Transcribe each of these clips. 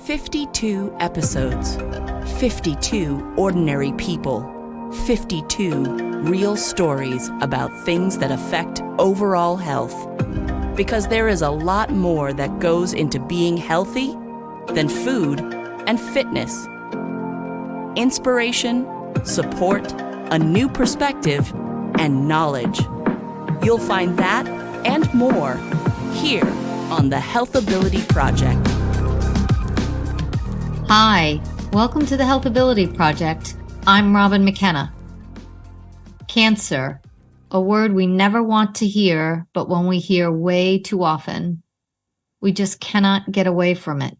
52 episodes, 52 ordinary people, 52 real stories about things that affect overall health. Because there is a lot more that goes into being healthy than food and fitness. Inspiration, support, a new perspective, and knowledge. You'll find that and more here on the Healthability Project. Hi, welcome to the Healthability Project. I'm Robin McKenna. Cancer, a word we never want to hear, but one we hear way too often. We just cannot get away from it.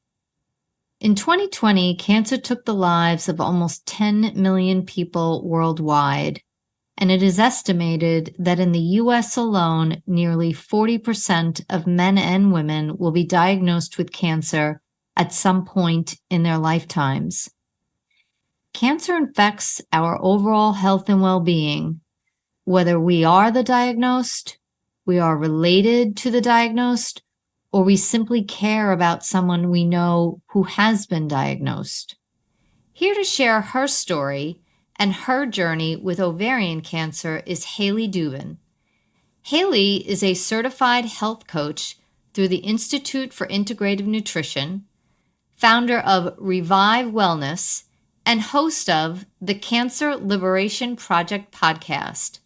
In 2020, cancer took the lives of almost 10 million people worldwide, and it is estimated that in the U.S. alone, nearly 40% of men and women will be diagnosed with cancer at some point in their lifetimes. Cancer affects our overall health and well-being, whether we are the diagnosed, we are related to the diagnosed, or we simply care about someone we know who has been diagnosed. Here to share her story and her journey with ovarian cancer is Hayley Dubin. Hayley is a certified health coach through the Institute for Integrative Nutrition, founder of Revive Wellness, and host of the Cancer Liberation Project podcast.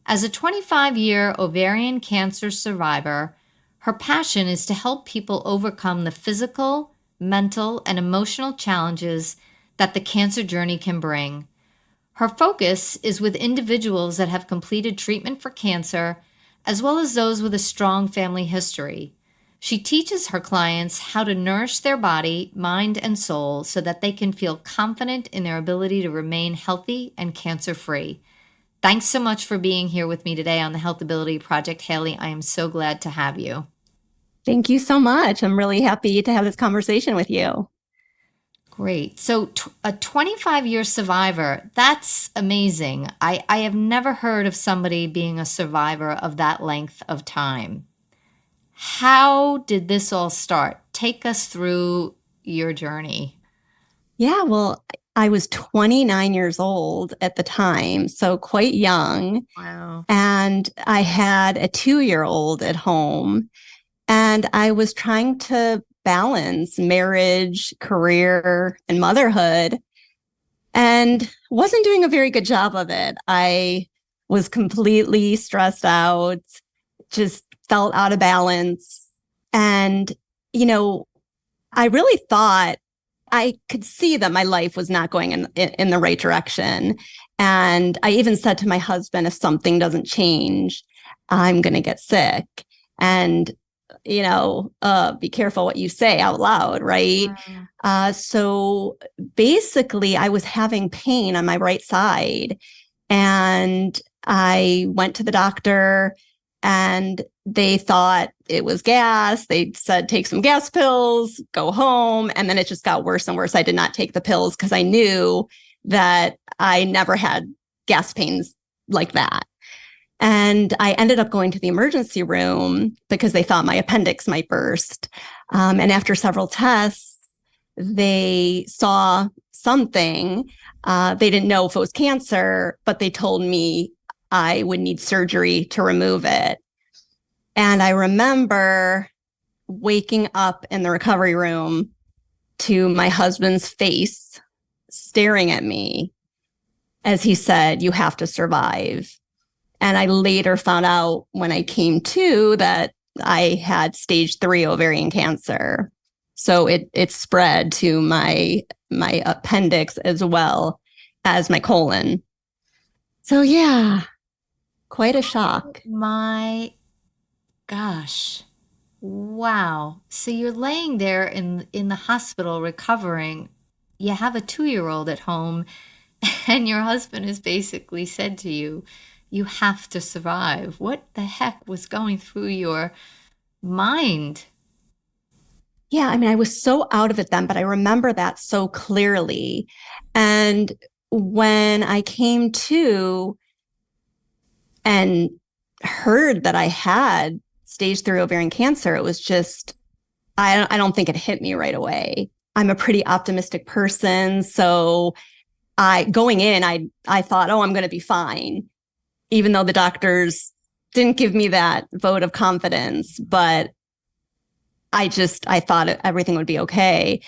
As a 25-year ovarian cancer survivor, her passion is to help people overcome the physical, mental, and emotional challenges that the cancer journey can bring. Her focus is with individuals that have completed treatment for cancer, as well as those with a strong family history. She teaches her clients how to nourish their body, mind, and soul so that they can feel confident in their ability to remain healthy and cancer-free. Thanks so much for being here with me today on the Healthability Project, Hayley. I am so glad to have you. Thank you so much. I'm really happy to have this conversation with you. Great. So a 25-year survivor, that's amazing. I have never heard of somebody being a survivor of that length of time. How did this all start? Take us through your journey. Yeah, well, I was 29 years old at the time, so quite young. Wow. And I had a 2-year-old at home, and I was trying to balance marriage, career, and motherhood, and wasn't doing a very good job of it. I was completely stressed out, just felt out of balance. And, I really thought I could see that my life was not going in the right direction. And I even said to my husband, if something doesn't change, I'm going to get sick. And, be careful what you say out loud, right? So basically, I was having pain on my right side. And I went to the doctor, and they thought it was gas. They said, take some gas pills, go home. And then it just got worse and worse. I did not take the pills because I knew that I never had gas pains like that. And I ended up going to the emergency room because they thought my appendix might burst. And after several tests, they saw something. They didn't know if it was cancer, but they told me I would need surgery to remove it. And I remember waking up in the recovery room to my husband's face staring at me as he said, "You have to survive." And I later found out when I came to that I had stage 3 ovarian cancer. So it spread to my appendix as well as my colon. So yeah, quite a shock. My gosh. Wow. So you're laying there in the hospital recovering. You have a 2-year-old at home, and your husband has basically said to you, you have to survive. What the heck was going through your mind? Yeah, I was so out of it then, but I remember that so clearly. And when I came to and heard that I had stage 3 ovarian cancer, it was just, I don't think it hit me right away. I'm a pretty optimistic person. So going in, I thought, oh, I'm going to be fine, even though the doctors didn't give me that vote of confidence. But I thought everything would be okay.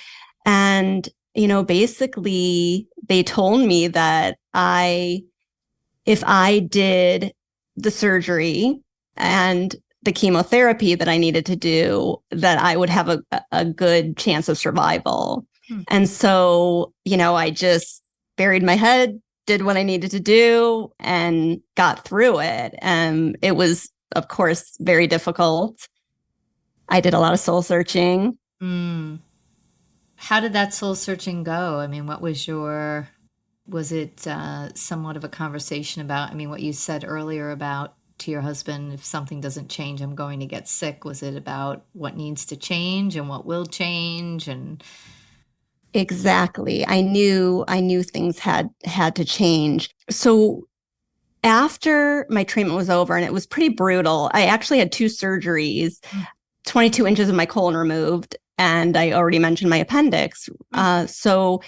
And, basically they told me that if I did the surgery and the chemotherapy that I needed to do, that I would have a good chance of survival. And so, I just buried my head, did what I needed to do, and got through it. And it was, of course, very difficult. I did a lot of soul searching. How did that soul searching go? I mean, was it somewhat of a conversation about, what you said earlier about to your husband, if something doesn't change, I'm going to get sick. Was it about what needs to change and what will change? And exactly. I knew things had to change. So after my treatment was over, and it was pretty brutal, I actually had 2 surgeries, 22 inches of my colon removed, and I already mentioned my appendix. So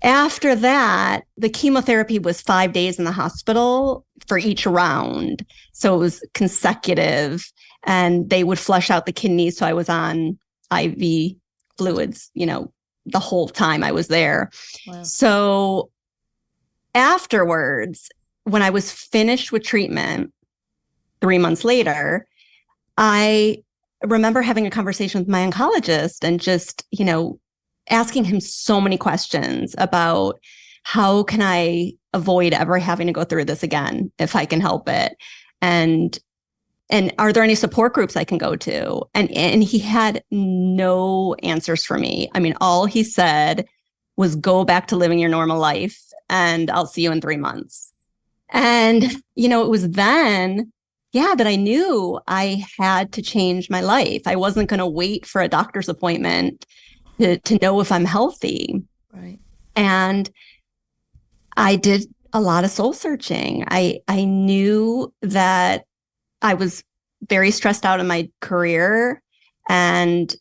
after that, the chemotherapy was 5 days in the hospital for each round. So it was consecutive, and they would flush out the kidneys. So I was on IV fluids, the whole time I was there. Wow. So afterwards, when I was finished with treatment 3 months later, I remember having a conversation with my oncologist and just, asking him so many questions about how can I avoid ever having to go through this again if I can help it. And are there any support groups I can go to? And he had no answers for me. All he said was, go back to living your normal life and I'll see you in 3 months. And, it was then, that I knew I had to change my life. I wasn't going to wait for a doctor's appointment to know if I'm healthy. Right. And I did a lot of soul searching. I knew that I was very stressed out in my career. And,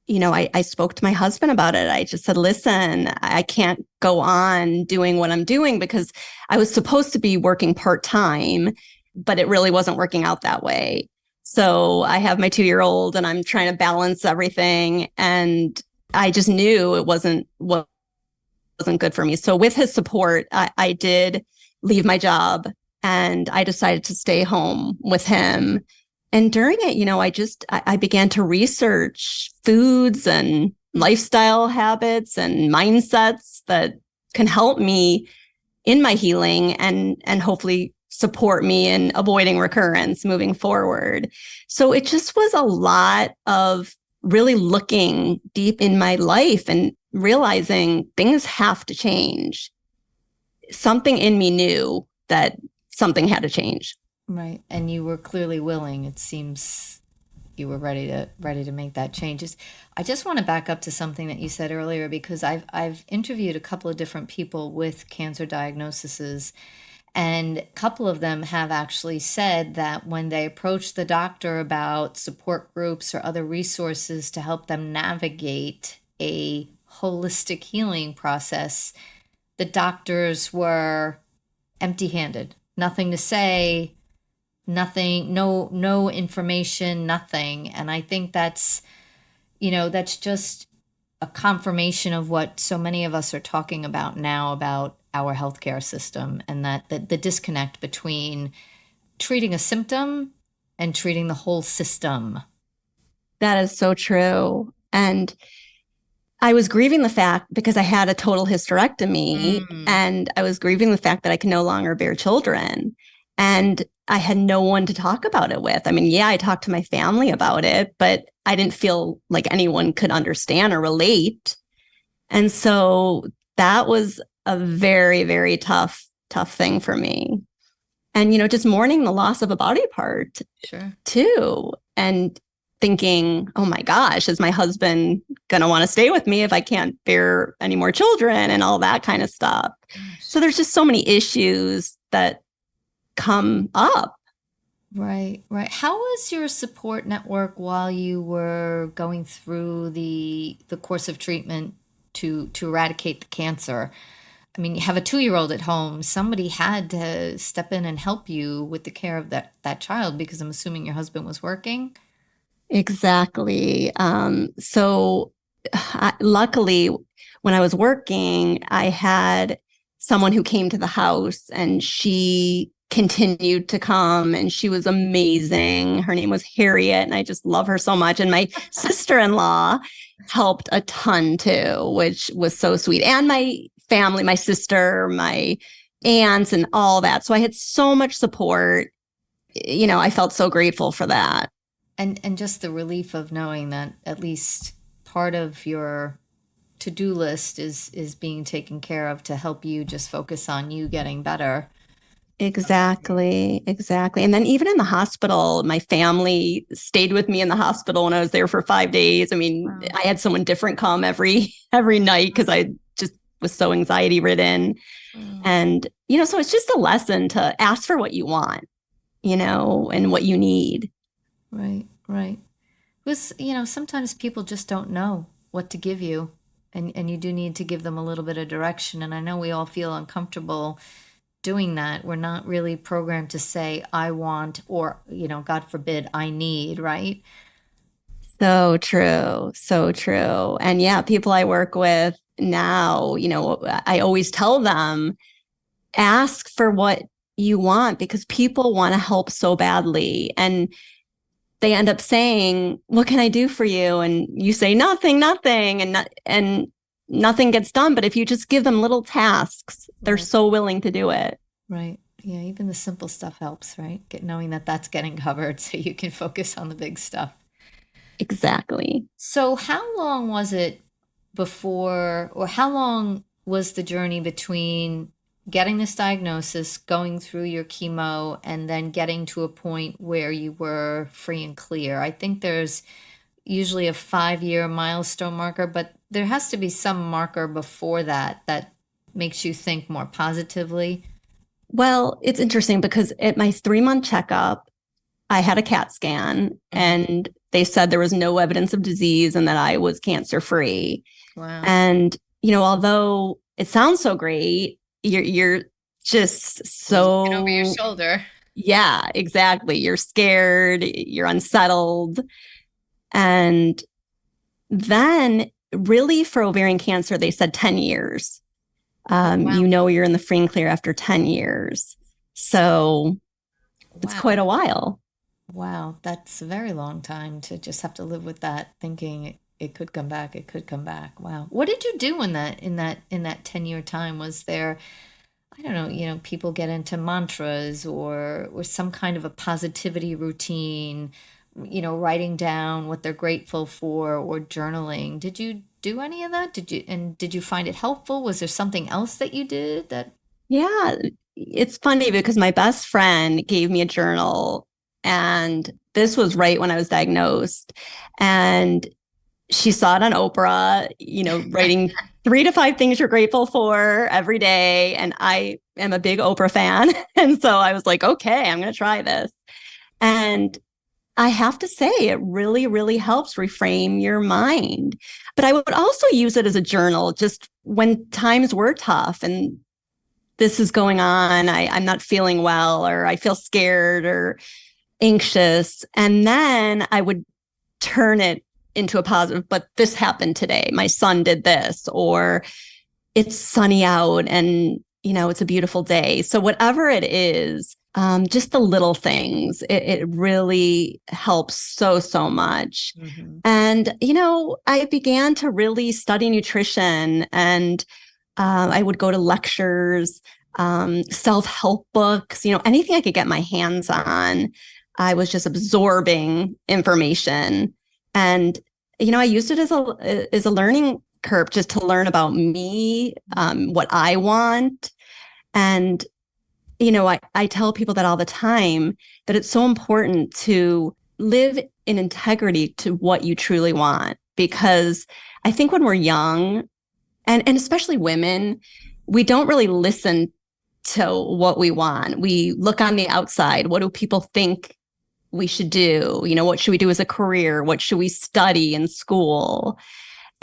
I spoke to my husband about it. I just said, listen, I can't go on doing what I'm doing, because I was supposed to be working part-time, but it really wasn't working out that way. So I have my 2-year-old and I'm trying to balance everything. And I just knew it wasn't good for me. So with his support, I did leave my job and I decided to stay home with him. And during it, I began to research foods and lifestyle habits and mindsets that can help me in my healing and hopefully support me in avoiding recurrence moving forward. So it just was a lot of really looking deep in my life and realizing things have to change. Something in me knew that something had to change. Right. And you were clearly willing. It seems you were ready to make that change. I just want to back up to something that you said earlier, because I've interviewed a couple of different people with cancer diagnoses, and a couple of them have actually said that when they approach the doctor about support groups or other resources to help them navigate a holistic healing process, the doctors were empty-handed. Nothing to say, nothing, no information, nothing. And I think that's just a confirmation of what so many of us are talking about now about our healthcare system, and that the disconnect between treating a symptom and treating the whole system. That is so true. And I was grieving the fact, because I had a total hysterectomy, and I was grieving the fact that I can no longer bear children. And I had no one to talk about it with. I talked to my family about it, but I didn't feel like anyone could understand or relate. And so that was a very, very tough thing for me. And, just mourning the loss of a body part too. And thinking, oh my gosh, is my husband going to want to stay with me if I can't bear any more children and all that kind of stuff. So there's just so many issues that come up. Right, right. How was your support network while you were going through the course of treatment to eradicate the cancer? I mean, you have a 2-year-old at home. Somebody had to step in and help you with the care of that child because I'm assuming your husband was working. Exactly. Luckily, when I was working, I had someone who came to the house and she continued to come and she was amazing. Her name was Harriet, and I just love her so much. And my sister-in-law helped a ton too, which was so sweet. And my family, my sister, my aunts, and all that. So I had so much support. I felt so grateful for that. And just the relief of knowing that at least part of your to-do list is being taken care of to help you just focus on you getting better. Exactly, exactly. And then even in the hospital, my family stayed with me in the hospital when I was there for 5 days. I mean, Wow. I had someone different come every night because I just was so anxiety ridden. Wow. And, so it's just a lesson to ask for what you want, and what you need. Right, right. Because, sometimes people just don't know what to give you, and you do need to give them a little bit of direction. And I know we all feel uncomfortable doing that. We're not really programmed to say, I want, or, God forbid, I need, right? So true. So true. And yeah, people I work with now, I always tell them, ask for what you want because people want to help so badly. And they end up saying, what can I do for you? And you say nothing, and nothing gets done. But if you just give them little tasks, they're Right. so willing to do it. Right. Yeah, even the simple stuff helps, right? Knowing that that's getting covered so you can focus on the big stuff. Exactly. So, how long was it before, or how long was the journey between getting this diagnosis, going through your chemo, and then getting to a point where you were free and clear? I think there's usually a 5-year milestone marker, but there has to be some marker before that that makes you think more positively. Well, it's interesting because at my 3-month checkup, I had a CAT scan Mhm. and they said there was no evidence of disease and that I was cancer free. Wow. And, although it sounds so great, you're just Looking over your so, shoulder. yeah, exactly. You're scared, you're unsettled. And then really for ovarian cancer, they said 10 years. Oh, wow. You're in the free and clear after 10 years. So it's Wow. quite a while. Wow, that's a very long time to just have to live with that, thinking it could come back, it could come back. Wow. What did you do in that 10-year time? Was there, I don't know, people get into mantras or some kind of a positivity routine, writing down what they're grateful for or journaling. Did you do any of that? Did you find it helpful? Was there something else that you did that? Yeah, it's funny because my best friend gave me a journal, and this was right when I was diagnosed. And she saw it on Oprah, writing 3 to 5 things you're grateful for every day. And I am a big Oprah fan. And so I was like, okay, I'm going to try this. And I have to say, it really, really helps reframe your mind. But I would also use it as a journal just when times were tough and this is going on. I'm not feeling well, or I feel scared or anxious. And then I would turn it into a positive, but this happened today. My son did this, or it's sunny out and, it's a beautiful day. So whatever it is, just the little things, it really helps so, so much. Mhm. And, I began to really study nutrition, and I would go to lectures, self-help books, anything I could get my hands on. I was just absorbing information. And, I used it as a learning curve just to learn about me, what I want. And, I tell people that all the time, that it's so important to live in integrity to what you truly want. Because I think when we're young, and especially women, we don't really listen to what we want. We look on the outside. What do people think we should do. What should we do as a career? What should we study in school?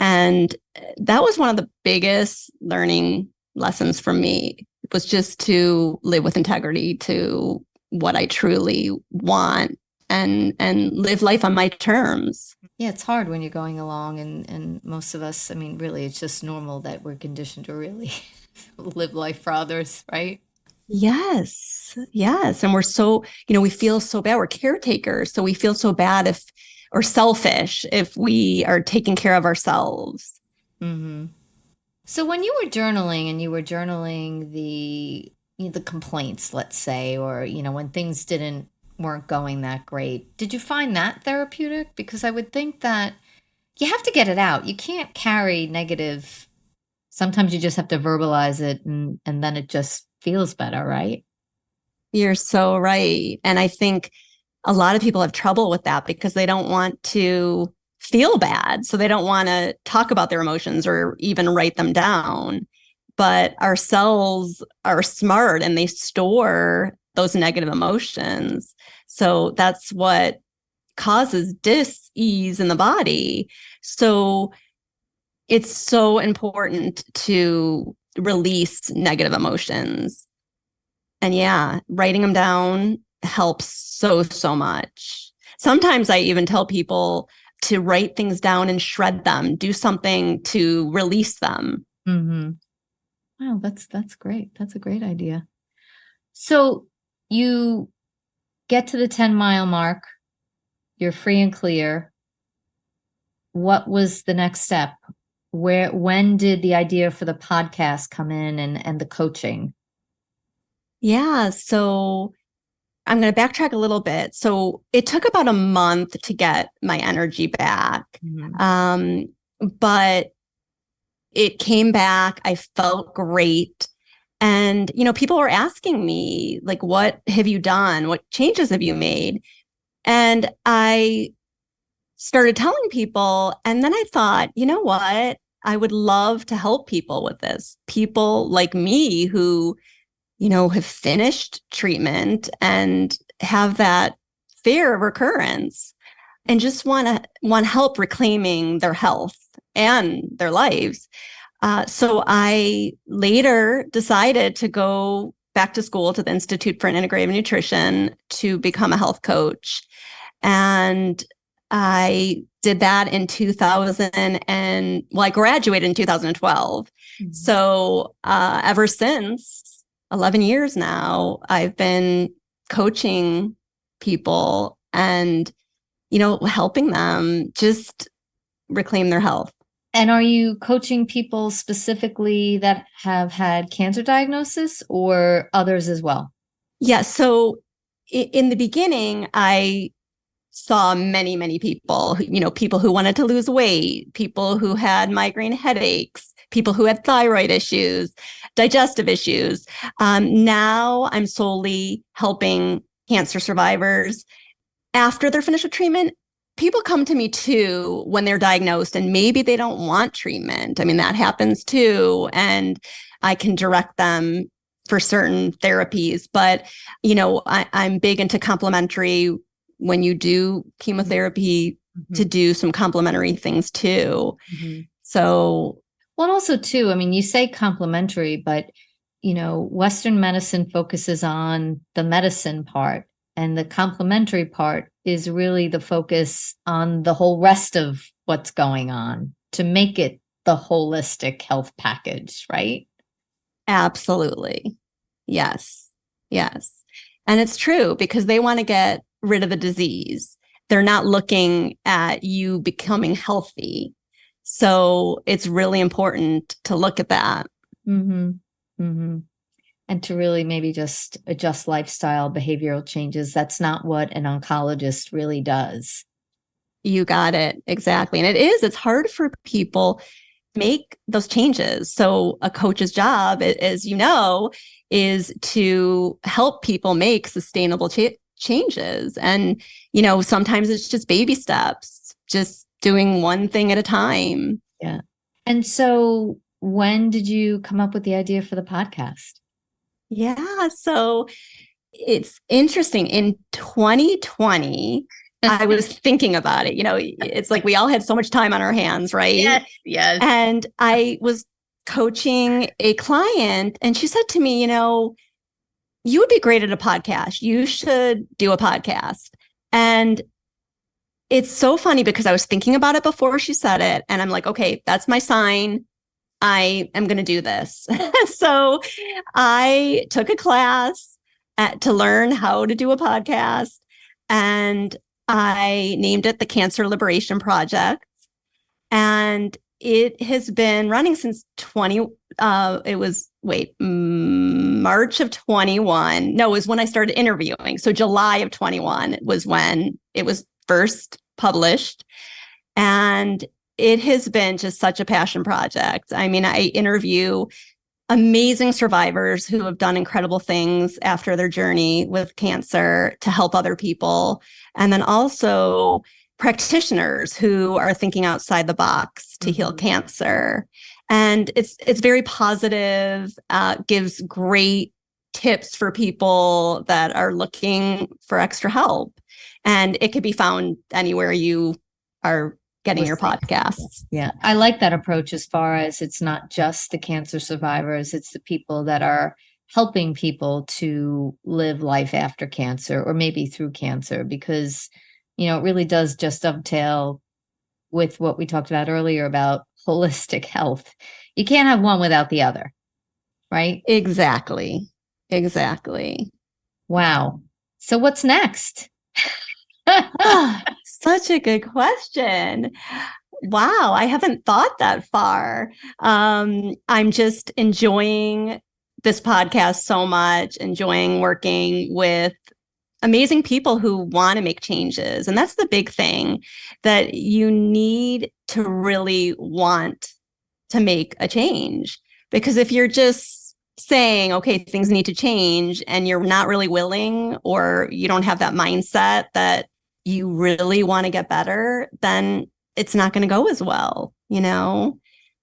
And that was one of the biggest learning lessons for me, was just to live with integrity to what I truly want and live life on my terms. Yeah, it's hard when you're going along, and most of us, I mean, really, it's just normal that we're conditioned to really live life for others, right? Yes. Yes. And we're so, we feel so bad. We're caretakers. So we feel so bad or selfish if we are taking care of ourselves. Mm-hmm. So when you were journaling and you were journaling the complaints, let's say, or, when things weren't going that great, did you find that therapeutic? Because I would think that you have to get it out. You can't carry negative. Sometimes you just have to verbalize it, and then it just feels better, right? You're so right. And I think a lot of people have trouble with that because they don't want to feel bad. So they don't want to talk about their emotions or even write them down. But our cells are smart and they store those negative emotions. So that's what causes dis-ease in the body. So it's so important to release negative emotions. And yeah, writing them down helps so much. Sometimes I even tell people to write things down and shred them, do something to release them. Mm-hmm. Wow, that's great. That's a great idea. So you get to the 10-mile mark, you're free and clear. What was the next step? When did the idea for the podcast come in, and the coaching? Yeah, so I'm going to backtrack a little bit. So it took about a month to get my energy back. Mm-hmm. But it came back. I felt great. And, people were asking me, like, what have you done? What changes have you made? And I started telling people. And then I thought, you know what? I would love to help people with this. People like me who, have finished treatment and have that fear of recurrence and just want help reclaiming their health and their lives. So I later decided to go back to school to the Institute for Integrative Nutrition to become a health coach. And I did that in 2000 I graduated in 2012. Mm-hmm. So ever since 11 years now, I've been coaching people and, helping them just reclaim their health. And are you coaching people specifically that have had cancer diagnosis, or others as well? Yeah. So in the beginning, I saw many people, people who wanted to lose weight, people who had migraine headaches, people who had thyroid issues, digestive issues. Now I'm solely helping cancer survivors. After they're finished with treatment, people come to me too when they're diagnosed and maybe they don't want treatment. I mean, that happens too. And I can direct them for certain therapies. But, I'm big into complementary. When you do chemotherapy, mm-hmm. to do some complementary things too. Mm-hmm. So, well, and also too, I mean, you say complementary, but Western medicine focuses on the medicine part, and the complementary part is really the focus on the whole rest of what's going on to make it the holistic health package, right? Absolutely. Yes. Yes. And it's true because they want to get rid of the disease. They're not looking at you becoming healthy. So it's really important to look at that. Mm-hmm. Mm-hmm. And to really maybe just adjust lifestyle, behavioral changes. That's not what an oncologist really does. You got it. Exactly. And it's hard for people to make those changes. So a coach's job, as you know, is to help people make sustainable changes. And, sometimes it's just baby steps, just doing one thing at a time. Yeah. And so when did you come up with the idea for the podcast? Yeah. So it's interesting. In 2020, I was thinking about it. It's like we all had so much time on our hands, right? Yes, yes. And I was coaching a client, and she said to me, you would be great at a podcast. You should do a podcast. And it's so funny because I was thinking about it before she said it. And I'm like, okay, that's my sign. I am going to do this. So I took a class to learn how to do a podcast. And I named it the Cancer Liberation Project. And it has been running since March of 21. No, it was when I started interviewing. So July of 21 was when it was first published. And it has been just such a passion project. I mean, I interview amazing survivors who have done incredible things after their journey with cancer to help other people. And then also practitioners who are thinking outside the box to heal cancer. And it's very positive, gives great tips for people that are looking for extra help. And it could be found anywhere you are getting your podcasts. Yeah. I like that approach as far as it's not just the cancer survivors, it's the people that are helping people to live life after cancer or maybe through cancer, because, it really does just dovetail with what we talked about earlier about holistic health. You can't have one without the other, right? Exactly. Wow. So what's next? Such a good question. Wow, I haven't thought that far. I'm just enjoying this podcast so much, enjoying working with amazing people who want to make changes. And that's the big thing, that you need to really want to make a change. Because if you're just saying, okay, things need to change, and you're not really willing, or you don't have that mindset that you really want to get better, then it's not going to go as well,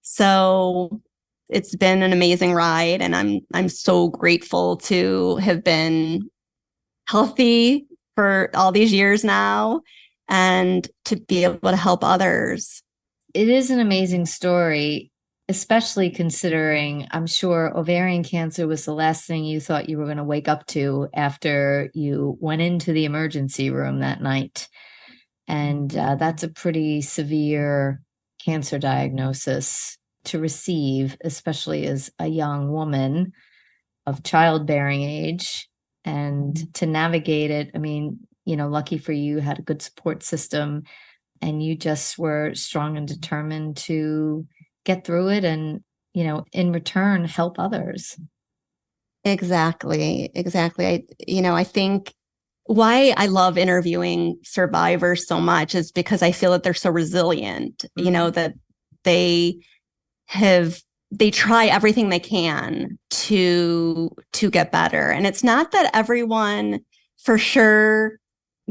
So it's been an amazing ride, and I'm so grateful to have been healthy for all these years now and to be able to help others. It is an amazing story, especially considering I'm sure ovarian cancer was the last thing you thought you were going to wake up to after you went into the emergency room that night. And that's a pretty severe cancer diagnosis to receive, especially as a young woman of childbearing age. And to navigate it, I mean, lucky for you, had a good support system, and you just were strong and determined to get through it and, in return, help others. Exactly. I think why I love interviewing survivors so much is because I feel that they're so resilient, that they try everything they can to get better. And it's not that everyone for sure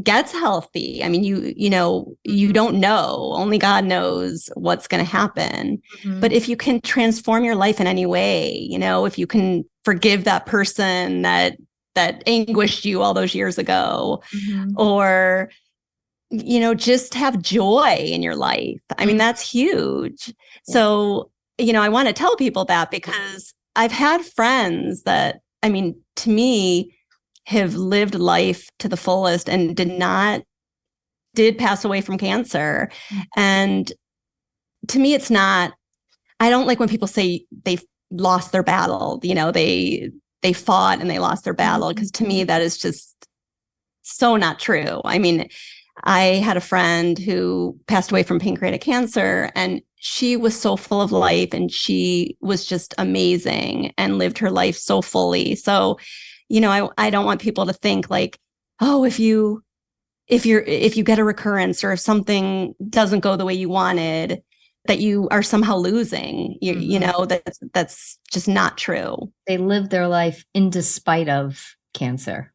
gets healthy. I mean, you don't know, only God knows what's going to happen. But if you can transform your life in any way, if you can forgive that person that anguished you all those years ago, or, just have joy in your life. I mean, that's huge. So, I want to tell people that, because I've had friends that, I mean, to me, have lived life to the fullest and did pass away from cancer. And to me, I don't like when people say they've lost their battle, they fought and they lost their battle, because to me, that is just so not true. I mean, I had a friend who passed away from pancreatic cancer, and she was so full of life, and she was just amazing and lived her life so fully. So, I don't want people to think like, oh, if you get a recurrence, or if something doesn't go the way you wanted, that you are somehow losing. That's just not true. They live their life in despite of cancer.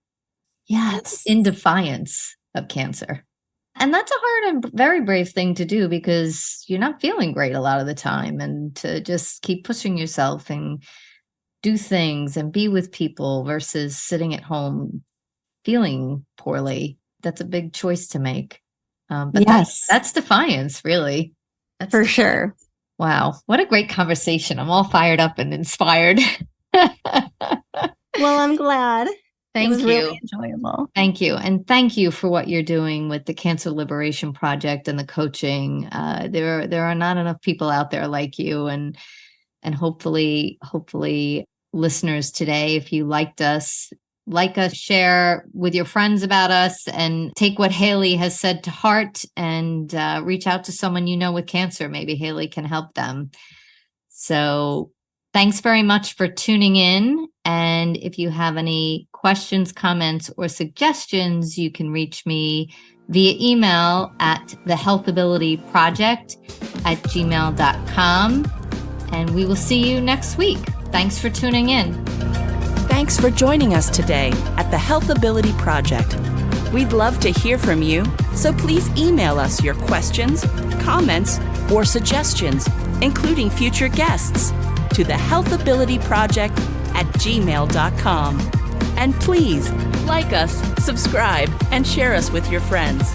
Yes. In defiance of cancer. And that's a hard and very brave thing to do, because you're not feeling great a lot of the time, and to just keep pushing yourself and do things and be with people versus sitting at home feeling poorly. That's a big choice to make. But Yes, that's defiance, really. That's for sure. Wow. What a great conversation. I'm all fired up and inspired. Well, I'm glad. Thank It was you. really enjoyable. Thank you. And thank you for what you're doing with the Cancer Liberation Project and the coaching. There are not enough people out there like you, and hopefully listeners today, if you like us, share with your friends about us, and take what Hayley has said to heart, and reach out to someone you know with cancer. Maybe Hayley can help them. So thanks very much for tuning in. And if you have any questions, comments, or suggestions, you can reach me via email at thehealthabilityproject@gmail.com. And we will see you next week. Thanks for tuning in. Thanks for joining us today at the Health Ability Project. We'd love to hear from you, so please email us your questions, comments, or suggestions, including future guests, to thehealthabilityproject@gmail.com. And please like us, subscribe, and share us with your friends.